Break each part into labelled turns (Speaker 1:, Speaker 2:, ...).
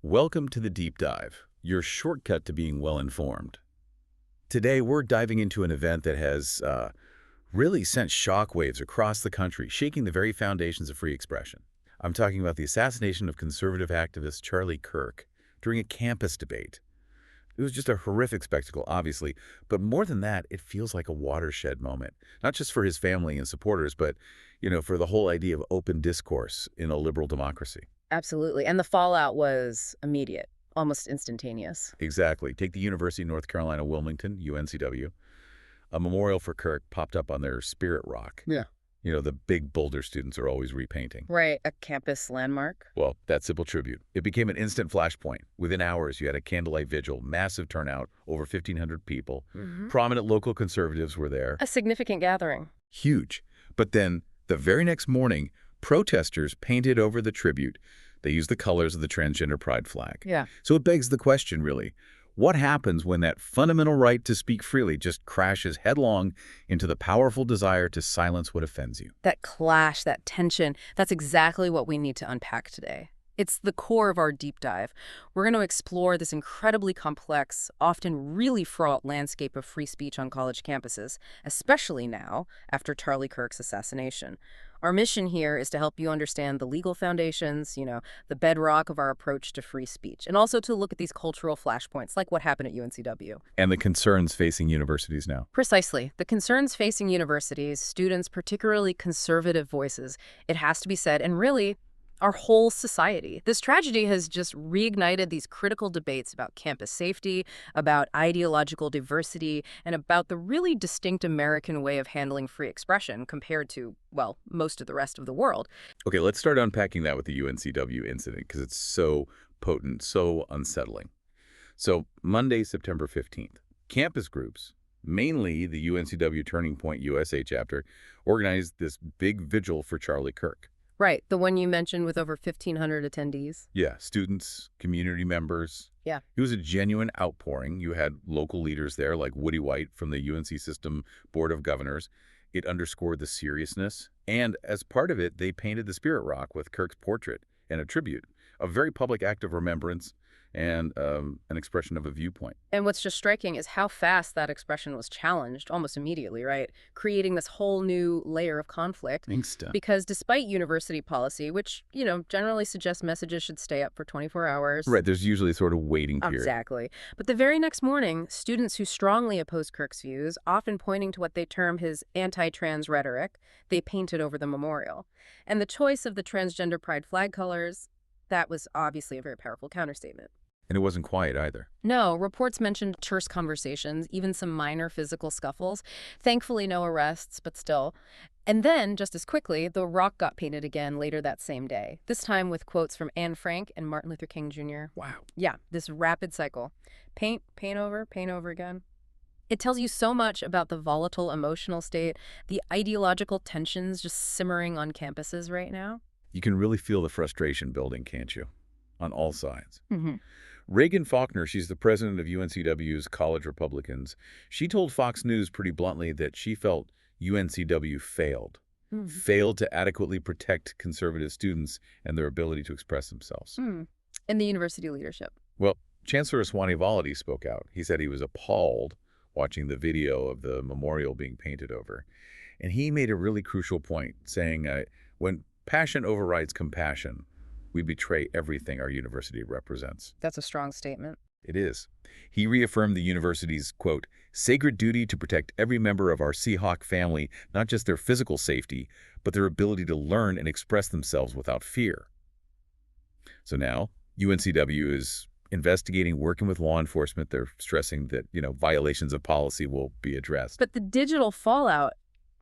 Speaker 1: Welcome to the Deep Dive, your shortcut to being well-informed. Today, we're diving into an event that has really sent shockwaves across the country, shaking the very foundations of free expression. I'm talking about the assassination of conservative activist Charlie Kirk during a campus debate. It was just a horrific spectacle, obviously, but more than that, it feels like a watershed moment, not just for his family and supporters, but, for the whole idea of open discourse in a liberal democracy.
Speaker 2: Absolutely. And the fallout was immediate, almost instantaneous.
Speaker 1: Exactly. Take the University of North Carolina, Wilmington, UNCW. A memorial for Kirk popped up on their Spirit Rock.
Speaker 2: Yeah.
Speaker 1: The big Boulder students are always repainting.
Speaker 2: Right. A campus landmark.
Speaker 1: Well, that simple tribute. It became an instant flashpoint. Within hours, you had a candlelight vigil, massive turnout, over 1,500 people. Prominent local conservatives were there.
Speaker 2: A significant gathering.
Speaker 1: Huge. But then, the very next morning, protesters painted over the tribute. They used the colors of the transgender pride flag.
Speaker 2: Yeah.
Speaker 1: So it begs the question, really, what happens when that fundamental right to speak freely just crashes headlong into the powerful desire to silence what offends you?
Speaker 2: That clash, that tension, that's exactly what we need to unpack today. It's the core of our deep dive. We're going to explore this incredibly complex, often really fraught landscape of free speech on college campuses, especially now after Charlie Kirk's assassination. Our mission here is to help you understand the legal foundations, the bedrock of our approach to free speech, and also to look at these cultural flashpoints like what happened at UNCW.
Speaker 1: And the concerns facing universities now.
Speaker 2: Precisely. The concerns facing universities, students, particularly conservative voices, it has to be said, and really, our whole society. This tragedy has just reignited these critical debates about campus safety, about ideological diversity, and about the really distinct American way of handling free expression compared to, well, most of the rest of the world.
Speaker 1: Okay, let's start unpacking that with the UNCW incident because it's so potent, so unsettling. So Monday, September 15th, campus groups, mainly the UNCW Turning Point USA chapter, organized this big vigil for Charlie Kirk.
Speaker 2: Right, the one you mentioned with over 1,500 attendees.
Speaker 1: Yeah, students, community members.
Speaker 2: Yeah.
Speaker 1: It was a genuine outpouring. You had local leaders there like Woody White from the UNC System Board of Governors. It underscored the seriousness. And as part of it, they painted the Spirit Rock with Kirk's portrait and a tribute, a very public act of remembrance and an expression of a viewpoint.
Speaker 2: And what's just striking is how fast that expression was challenged almost immediately, right? Creating this whole new layer of conflict.
Speaker 1: Inksta.
Speaker 2: Because despite university policy, which, generally suggests messages should stay up for 24 hours.
Speaker 1: Right, there's usually sort of waiting period.
Speaker 2: Exactly. But the very next morning, students who strongly opposed Kirk's views, often pointing to what they term his anti-trans rhetoric, they painted over the memorial. And the choice of the transgender pride flag colors, that was obviously a very powerful counterstatement.
Speaker 1: And it wasn't quiet either.
Speaker 2: No, reports mentioned terse conversations, even some minor physical scuffles. Thankfully, no arrests, but still. And then, just as quickly, the rock got painted again later that same day, this time with quotes from Anne Frank and Martin Luther King Jr.
Speaker 1: Wow.
Speaker 2: Yeah, this rapid cycle. Paint over again. It tells you so much about the volatile emotional state, the ideological tensions just simmering on campuses right now.
Speaker 1: You can really feel the frustration building, can't you? On all sides.
Speaker 2: Mm-hmm.
Speaker 1: Reagan Faulkner, she's the president of UNCW's College Republicans. She told Fox News pretty bluntly that she felt UNCW failed to adequately protect conservative students and their ability to express themselves.
Speaker 2: And the university leadership.
Speaker 1: Well, Chancellor Aswani Volety spoke out. He said he was appalled watching the video of the memorial being painted over. And he made a really crucial point, saying, when passion overrides compassion, we betray everything our university represents.
Speaker 2: That's a strong statement.
Speaker 1: It is. He reaffirmed the university's, quote, sacred duty to protect every member of our Seahawk family, not just their physical safety, but their ability to learn and express themselves without fear. So now, UNCW is investigating, working with law enforcement. They're stressing that, violations of policy will be addressed.
Speaker 2: But the digital fallout,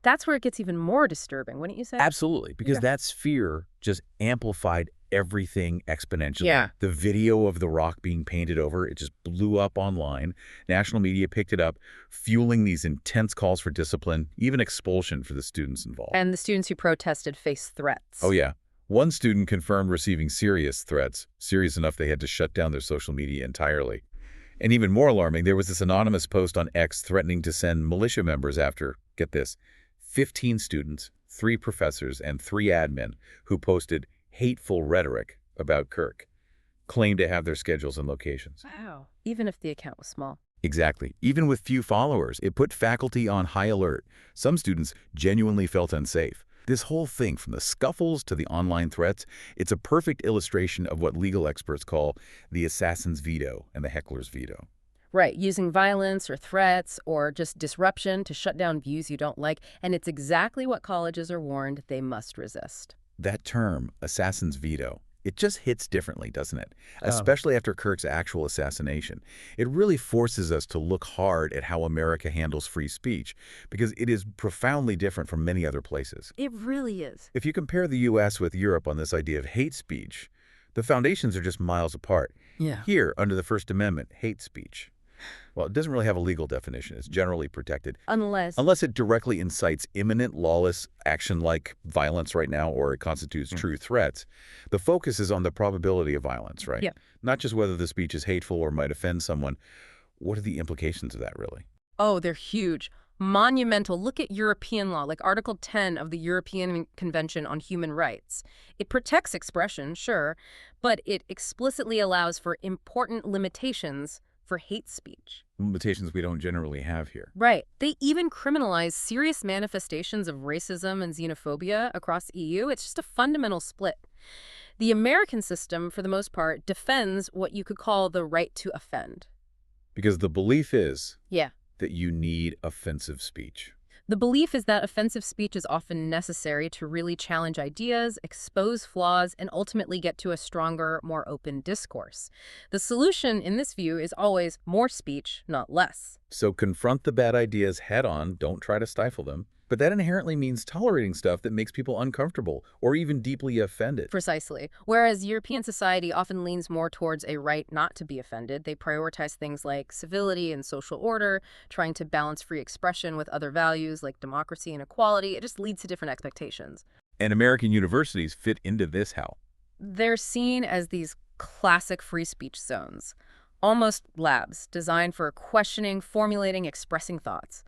Speaker 2: that's where it gets even more disturbing, wouldn't you say?
Speaker 1: Absolutely, because that fear just amplified everything exponentially.
Speaker 2: Yeah.
Speaker 1: The video of the rock being painted over, it just blew up online. National media picked it up, fueling these intense calls for discipline, even expulsion for the students involved.
Speaker 2: And the students who protested faced threats.
Speaker 1: Oh, yeah. One student confirmed receiving serious threats, serious enough they had to shut down their social media entirely. And even more alarming, there was this anonymous post on X threatening to send militia members after, get this, 15 students, 3 professors, and 3 admin who posted hateful rhetoric about Kirk. claim to have their schedules and locations.
Speaker 2: Wow. Even if the account was small.
Speaker 1: Exactly. Even with few followers, it put faculty on high alert. Some students genuinely felt unsafe. This whole thing, from the scuffles to the online threats, it's a perfect illustration of what legal experts call the assassin's veto and the heckler's veto.
Speaker 2: Right, using violence or threats or just disruption to shut down views you don't like, and it's exactly what colleges are warned they must resist.
Speaker 1: That term, assassin's veto, it just hits differently, doesn't it? Especially after Kirk's actual assassination. It really forces us to look hard at how America handles free speech, because it is profoundly different from many other places.
Speaker 2: It really is.
Speaker 1: If you compare the U.S. with Europe on this idea of hate speech, the foundations are just miles apart.
Speaker 2: Yeah.
Speaker 1: Here, under the First Amendment, hate speech, well, it doesn't really have a legal definition. It's generally protected.
Speaker 2: Unless
Speaker 1: it directly incites imminent lawless action like violence right now, or it constitutes true threats. The focus is on the probability of violence, right?
Speaker 2: Yeah.
Speaker 1: Not just whether the speech is hateful or might offend someone. What are the implications of that, really?
Speaker 2: Oh, they're huge. Monumental. Look at European law, like Article 10 of the European Convention on Human Rights. It protects expression, sure, but it explicitly allows for important limitations for hate speech.
Speaker 1: Limitations we don't generally have here.
Speaker 2: Right. They even criminalize serious manifestations of racism and xenophobia across the EU. It's just a fundamental split. The American system, for the most part, defends what you could call the right to offend.
Speaker 1: Because the belief is
Speaker 2: Yeah.
Speaker 1: that you need offensive speech.
Speaker 2: The belief is that offensive speech is often necessary to really challenge ideas, expose flaws, and ultimately get to a stronger, more open discourse. The solution, in this view, is always more speech, not less.
Speaker 1: So confront the bad ideas head on, don't try to stifle them. But that inherently means tolerating stuff that makes people uncomfortable or even deeply offended.
Speaker 2: Precisely. Whereas European society often leans more towards a right not to be offended, they prioritize things like civility and social order, trying to balance free expression with other values like democracy and equality. It just leads to different expectations.
Speaker 1: And American universities fit into this how?
Speaker 2: They're seen as these classic free speech zones, almost labs designed for questioning, formulating, expressing thoughts.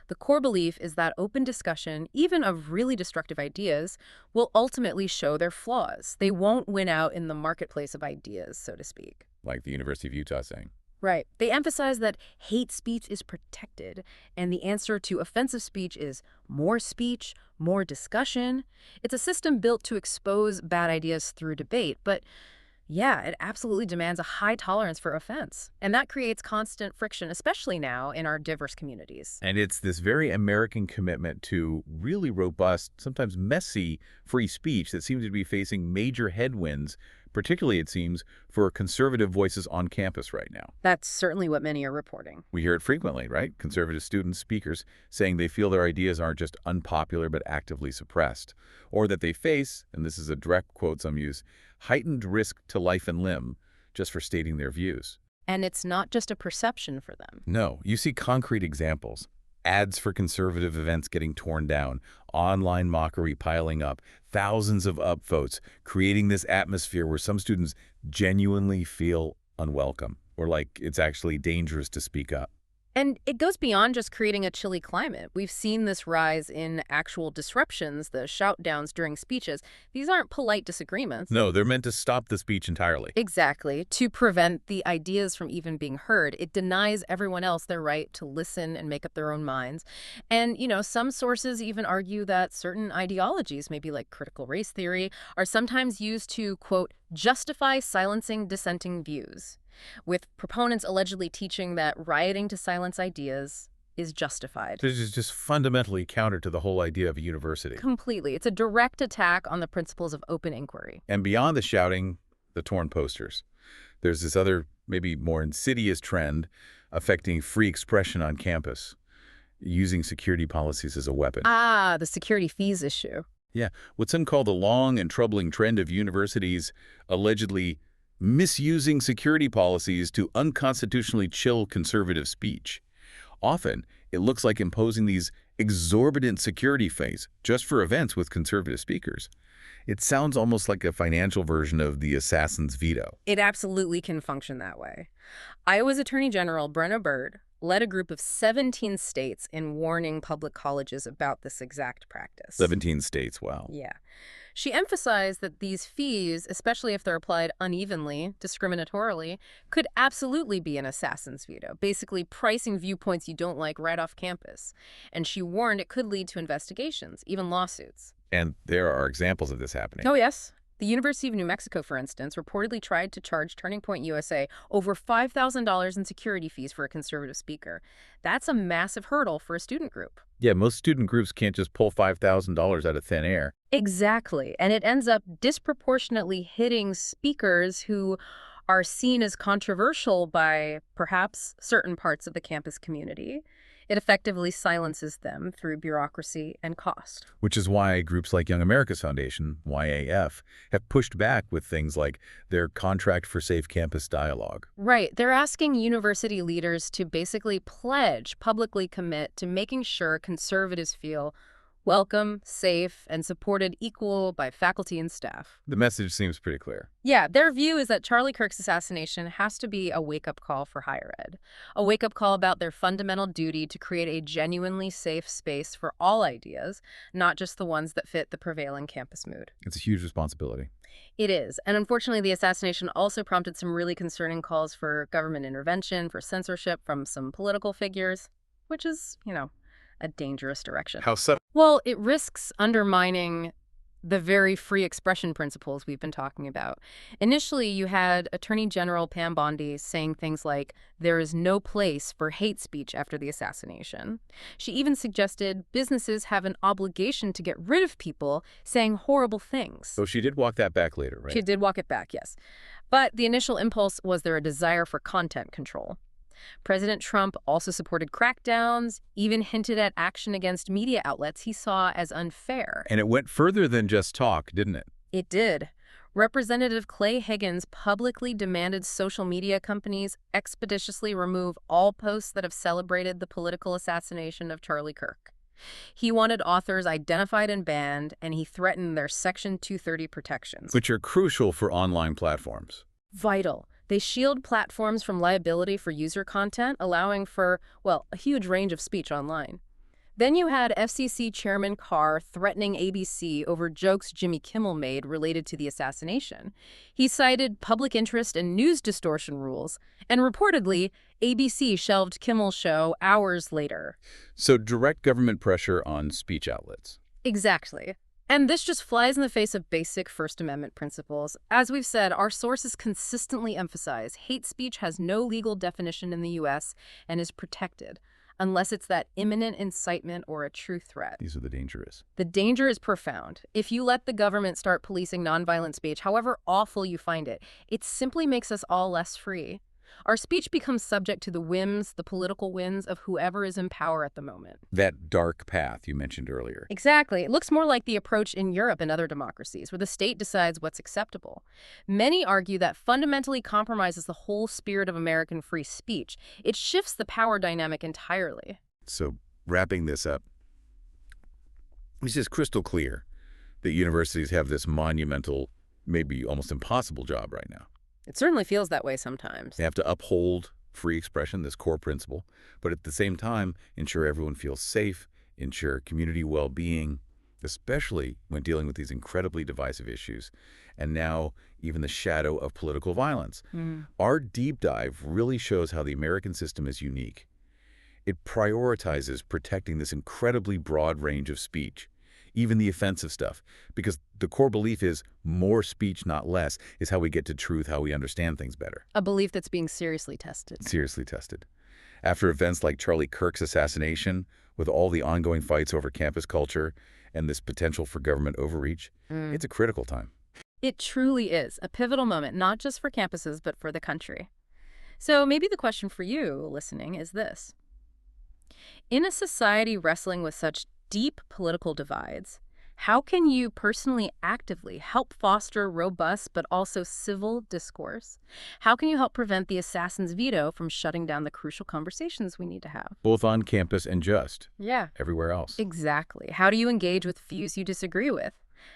Speaker 2: The core belief is that open discussion, even of really destructive ideas, will ultimately show their flaws. They won't win out in the marketplace of ideas, so to speak.
Speaker 1: Like the University of Utah saying.
Speaker 2: Right. They emphasize that hate speech is protected, and the answer to offensive speech is more speech, more discussion. It's a system built to expose bad ideas through debate, but yeah, it absolutely demands a high tolerance for offense. And that creates constant friction, especially now in our diverse communities.
Speaker 1: And it's this very American commitment to really robust, sometimes messy, free speech that seems to be facing major headwinds, particularly, it seems, for conservative voices on campus right now.
Speaker 2: That's certainly what many are reporting.
Speaker 1: We hear it frequently, right? Conservative students, speakers, saying they feel their ideas aren't just unpopular but actively suppressed, or that they face, and this is a direct quote some use, heightened risk to life and limb just for stating their views.
Speaker 2: And it's not just a perception for them.
Speaker 1: No, you see concrete examples. Ads for conservative events getting torn down, online mockery piling up, thousands of upvotes, creating this atmosphere where some students genuinely feel unwelcome or like it's actually dangerous to speak up.
Speaker 2: And it goes beyond just creating a chilly climate. We've seen this rise in actual disruptions, the shout-downs during speeches. These aren't polite disagreements.
Speaker 1: No, they're meant to stop the speech entirely.
Speaker 2: Exactly, to prevent the ideas from even being heard. It denies everyone else their right to listen and make up their own minds. And, some sources even argue that certain ideologies, maybe like critical race theory, are sometimes used to, quote, justify silencing dissenting views, with proponents allegedly teaching that rioting to silence ideas is justified.
Speaker 1: This is just fundamentally counter to the whole idea of a university.
Speaker 2: Completely. It's a direct attack on the principles of open inquiry.
Speaker 1: And beyond the shouting, the torn posters, there's this other, maybe more insidious trend affecting free expression on campus, using security policies as a weapon.
Speaker 2: Ah, the security fees issue.
Speaker 1: Yeah, what some call the long and troubling trend of universities allegedly misusing security policies to unconstitutionally chill conservative speech. Often, it looks like imposing these exorbitant security fees just for events with conservative speakers. It sounds almost like a financial version of the assassin's veto.
Speaker 2: It absolutely can function that way. Iowa's Attorney General Brenna Bird led a group of 17 states in warning public colleges about this exact practice.
Speaker 1: 17 states, wow.
Speaker 2: Yeah. She emphasized that these fees, especially if they're applied unevenly, discriminatorily, could absolutely be an assassin's veto, basically pricing viewpoints you don't like right off campus. And she warned it could lead to investigations, even lawsuits.
Speaker 1: And there are examples of this happening.
Speaker 2: Oh, yes. The University of New Mexico, for instance, reportedly tried to charge Turning Point USA over $5,000 in security fees for a conservative speaker. That's a massive hurdle for a student group.
Speaker 1: Yeah, most student groups can't just pull $5,000 out of thin air.
Speaker 2: Exactly. And it ends up disproportionately hitting speakers who are seen as controversial by perhaps certain parts of the campus community. It effectively silences them through bureaucracy and cost.
Speaker 1: Which is why groups like Young America's Foundation, YAF, have pushed back with things like their Contract for Safe Campus dialogue.
Speaker 2: Right. They're asking university leaders to basically publicly commit to making sure conservatives feel welcome, safe, and supported equal by faculty and staff.
Speaker 1: The message seems pretty clear.
Speaker 2: Yeah, their view is that Charlie Kirk's assassination has to be a wake-up call for higher ed, a wake-up call about their fundamental duty to create a genuinely safe space for all ideas, not just the ones that fit the prevailing campus mood.
Speaker 1: It's a huge responsibility.
Speaker 2: It is. And unfortunately, the assassination also prompted some really concerning calls for government intervention, for censorship from some political figures, which is, a dangerous direction.
Speaker 1: How so?
Speaker 2: Well, it risks undermining the very free expression principles we've been talking about. Initially, you had Attorney General Pam Bondi saying things like, there is no place for hate speech after the assassination. She even suggested businesses have an obligation to get rid of people saying horrible things.
Speaker 1: So she did walk that back later, right?
Speaker 2: She did walk it back, yes. But the initial impulse was there a desire for content control. President Trump also supported crackdowns, even hinted at action against media outlets he saw as unfair.
Speaker 1: And it went further than just talk, didn't it?
Speaker 2: It did. Representative Clay Higgins publicly demanded social media companies expeditiously remove all posts that have celebrated the political assassination of Charlie Kirk. He wanted authors identified and banned, and he threatened their Section 230 protections.
Speaker 1: Which are crucial for online platforms.
Speaker 2: Vital. They shield platforms from liability for user content, allowing for, a huge range of speech online. Then you had FCC Chairman Carr threatening ABC over jokes Jimmy Kimmel made related to the assassination. He cited public interest and news distortion rules, and reportedly, ABC shelved Kimmel's show hours later.
Speaker 1: So direct government pressure on speech outlets.
Speaker 2: Exactly. And this just flies in the face of basic First Amendment principles. As we've said, our sources consistently emphasize hate speech has no legal definition in the U.S. and is protected, unless it's that imminent incitement or a true threat.
Speaker 1: These are the dangers.
Speaker 2: The danger is profound. If you let the government start policing nonviolent speech, however awful you find it, it simply makes us all less free. Our speech becomes subject to the whims, the political whims of whoever is in power at the moment.
Speaker 1: That dark path you mentioned earlier.
Speaker 2: Exactly. It looks more like the approach in Europe and other democracies, where the state decides what's acceptable. Many argue that fundamentally compromises the whole spirit of American free speech. It shifts the power dynamic entirely.
Speaker 1: So, wrapping this up, it's just crystal clear that universities have this monumental, maybe almost impossible job right now.
Speaker 2: It certainly feels that way sometimes.
Speaker 1: They have to uphold free expression, this core principle, but at the same time, ensure everyone feels safe, ensure community well-being, especially when dealing with these incredibly divisive issues, and now even the shadow of political violence. Our deep dive really shows how the American system is unique. It prioritizes protecting this incredibly broad range of speech, even the offensive stuff, because the core belief is more speech, not less, is how we get to truth, how we understand things better.
Speaker 2: A belief that's being seriously tested.
Speaker 1: Seriously tested. After events like Charlie Kirk's assassination, with all the ongoing fights over campus culture and this potential for government overreach, it's a critical time.
Speaker 2: It truly is a pivotal moment, not just for campuses, but for the country. So maybe the question for you listening is this. In a society wrestling with such deep political divides, how can you personally actively help foster robust but also civil discourse? How can you help prevent the assassin's veto from shutting down the crucial conversations we need to have?
Speaker 1: Both on campus and just
Speaker 2: Yeah.
Speaker 1: everywhere else.
Speaker 2: Exactly. How do you engage with views you disagree with?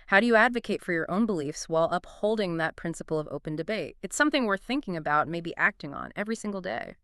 Speaker 2: How do you advocate for your own beliefs while upholding that principle of open debate? It's something worth thinking about and maybe acting on every single day.